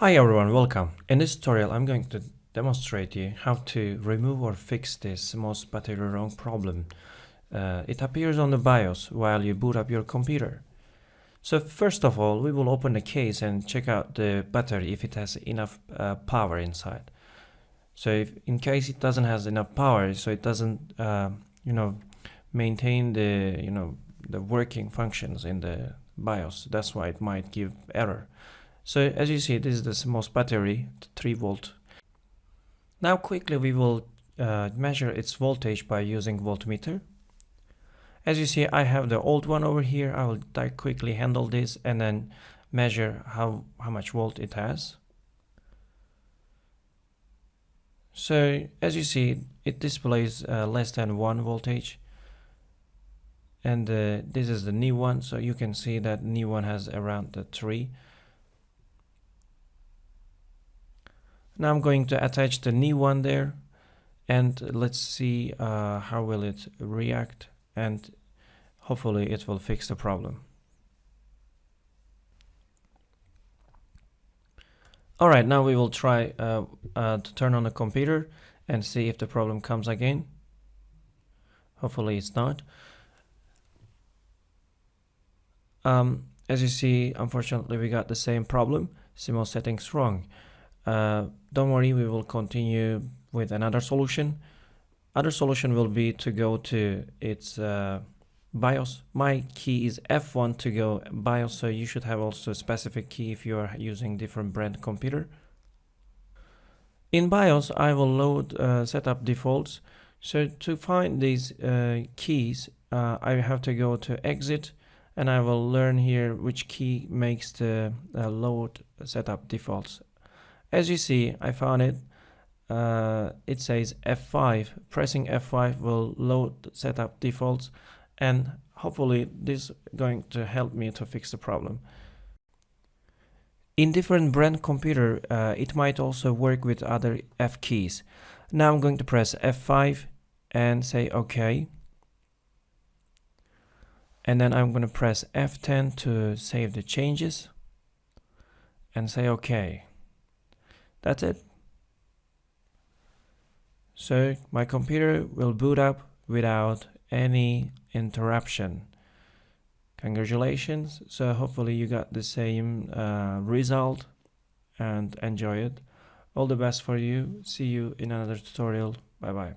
Hi everyone, welcome. In this tutorial I'm going to demonstrate you how to remove or fix this CMOC battery wrong problem. It appears on the BIOS while you boot up your computer. So first of all, we will open the case and check out the battery if it has enough power inside. So if in case it doesn't have enough power, so it doesn't maintain the working functions in the BIOS, that's why it might give error. So as you see, this is the CMOC battery, 3 volt. Now quickly we will measure its voltage by using voltmeter. As you see, I have the old one over here. I will quickly handle this and then measure how much volt it has. So as you see, it displays less than 1 voltage. And this is the new one, so you can see that new one has around the 3. Now I'm going to attach the new one there, and let's see how will it react, and hopefully it will fix the problem. Alright, now we will try to turn on the computer and see if the problem comes again. Hopefully it's not. As you see, unfortunately we got the same problem, CMOC settings wrong. Don't worry, we will continue with another solution. Other solution will be to go to its BIOS. My key is F1 to go BIOS, so you should have also a specific key if you are using different brand computer. In BIOS, I will load setup defaults. So to find these keys, I have to go to exit, and I will learn here which key makes the load setup defaults. As you see, I found it. It says F5. Pressing F5 will load setup defaults, and hopefully this is going to help me to fix the problem. In different brand computer, it might also work with other F keys. Now I'm going to press F5 and say OK. And then I'm going to press F10 to save the changes and say OK. That's it. So my computer will boot up without any interruption. Congratulations. So hopefully you got the same result and enjoy it. All the best for you. See you in another tutorial. Bye bye.